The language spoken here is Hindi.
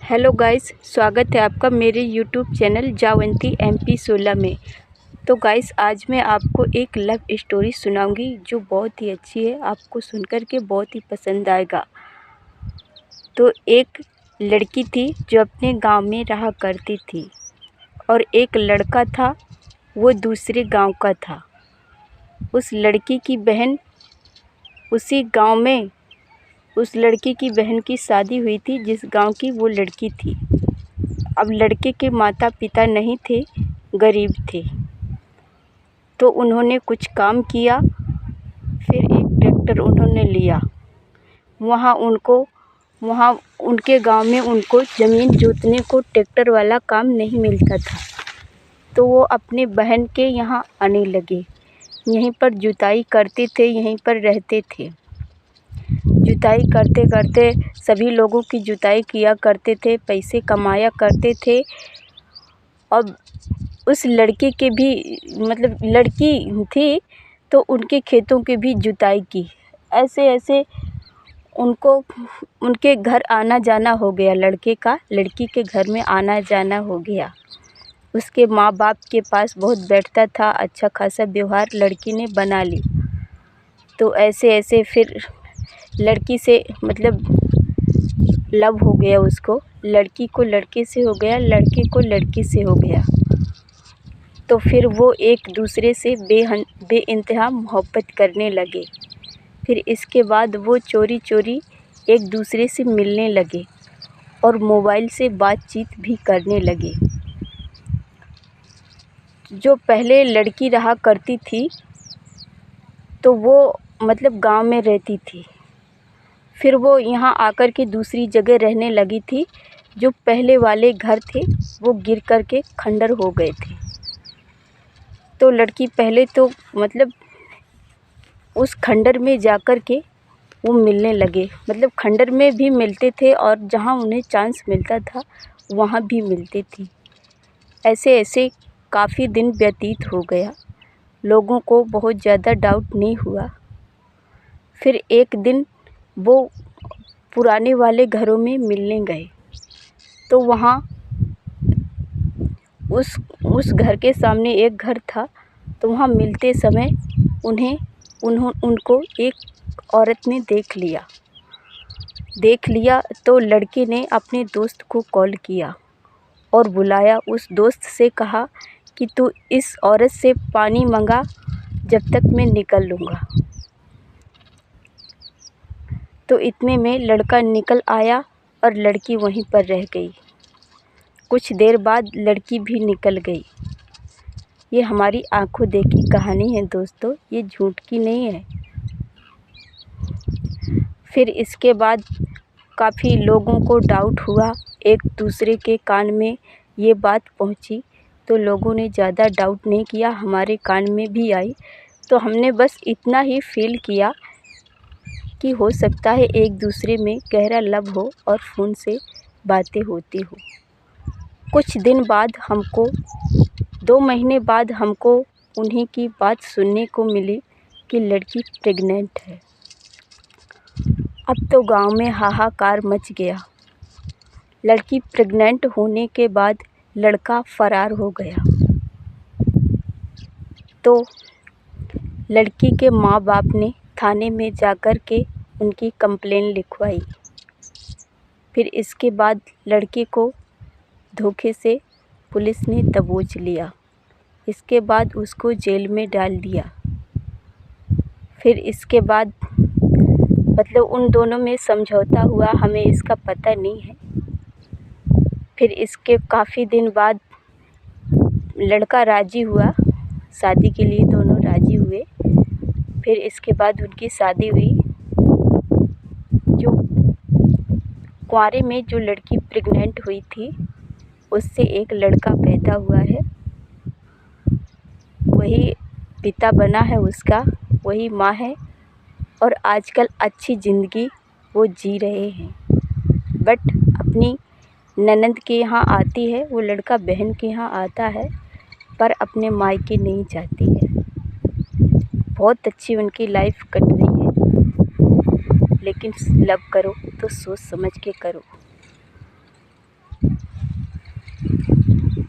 हेलो गाइस, स्वागत है आपका मेरे यूट्यूब चैनल जावंती MP 16 में। तो गाइस, आज मैं आपको एक लव स्टोरी सुनाऊंगी जो बहुत ही अच्छी है। आपको सुनकर के बहुत ही पसंद आएगा। तो एक लड़की थी जो अपने गांव में रहा करती थी और एक लड़का था, वो दूसरे गांव का था। उस लड़की की बहन उसी गांव में उस लड़के की बहन की शादी हुई थी जिस गांव की वो लड़की थी। अब लड़के के माता पिता नहीं थे, गरीब थे। तो उन्होंने कुछ काम किया, फिर एक ट्रैक्टर उन्होंने लिया। वहाँ उनके गांव में उनको ज़मीन जोतने को ट्रैक्टर वाला काम नहीं मिलता था। तो वो अपने बहन के यहाँ आने लगे। यहीं पर जुताई करते थे, यहीं पर रहते थे। जुताई करते करते सभी लोगों की जुताई किया करते थे, पैसे कमाया करते थे। अब उस लड़के के भी लड़की थी तो उनके खेतों की भी जुताई की। ऐसे ऐसे उनको उनके घर आना जाना हो गया। लड़के का लड़की के घर में आना जाना हो गया। उसके माँ बाप के पास बहुत बैठता था, अच्छा खासा व्यवहार लड़की ने बना ली। तो ऐसे ऐसे फिर लड़की से लव हो गया उसको। लड़की को लड़के से हो गया, लड़के को लड़की से हो गया। तो फिर वो एक दूसरे से बेइंतहा मोहब्बत करने लगे। फिर इसके बाद वो चोरी चोरी एक दूसरे से मिलने लगे और मोबाइल से बातचीत भी करने लगे। जो पहले लड़की रहा करती थी तो वो गांव में रहती थी। फिर वो यहाँ आकर के दूसरी जगह रहने लगी थी। जो पहले वाले घर थे वो गिर कर के खंडर हो गए थे। तो लड़की पहले तो उस खंडर में जाकर के वो मिलने लगे। खंडर में भी मिलते थे और जहाँ उन्हें चांस मिलता था वहाँ भी मिलती थी। ऐसे ऐसे काफ़ी दिन व्यतीत हो गया। लोगों को बहुत ज़्यादा डाउट नहीं हुआ। फिर एक दिन वो पुराने वाले घरों में मिलने गए। तो वहाँ उस घर के सामने एक घर था। तो वहाँ मिलते समय उनको एक औरत ने देख लिया। तो लड़के ने अपने दोस्त को कॉल किया और बुलाया। उस दोस्त से कहा कि तू इस औरत से पानी मंगा, जब तक मैं निकल लूँगा। तो इतने में लड़का निकल आया और लड़की वहीं पर रह गई। कुछ देर बाद लड़की भी निकल गई। ये हमारी आंखों देखी कहानी है दोस्तों, ये झूठ की नहीं है। फिर इसके बाद काफ़ी लोगों को डाउट हुआ। एक दूसरे के कान में ये बात पहुंची तो लोगों ने ज़्यादा डाउट नहीं किया, हमारे कान में भी आई। तो हमने बस इतना ही फील किया कि हो सकता है एक दूसरे में गहरा लव हो और फ़ोन से बातें होती हो। कुछ दिन बाद 2 महीने बाद हमको उन्हीं की बात सुनने को मिली कि लड़की प्रेग्नेंट है। अब तो गांव में हाहाकार मच गया। लड़की प्रेग्नेंट होने के बाद लड़का फ़रार हो गया। तो लड़की के माँ बाप ने थाने में जाकर के उनकी कंप्लेन लिखवाई। फिर इसके बाद लड़के को धोखे से पुलिस ने दबोच लिया। इसके बाद उसको जेल में डाल दिया। फिर इसके बाद उन दोनों में समझौता हुआ, हमें इसका पता नहीं है। फिर इसके काफ़ी दिन बाद लड़का राज़ी हुआ, शादी के लिए दोनों राज़ी हुए। फिर इसके बाद उनकी शादी हुई। जो कुंवारे में जो लड़की प्रेग्नेंट हुई थी उससे एक लड़का पैदा हुआ है। वही पिता बना है उसका, वही माँ है और आजकल अच्छी ज़िंदगी वो जी रहे हैं। बट अपनी ननद के यहाँ आती है, वो लड़का बहन के यहाँ आता है पर अपने मायके नहीं जाती है। बहुत अच्छी उनकी लाइफ कट रही है। लेकिन लव करो तो सोच समझ के करो।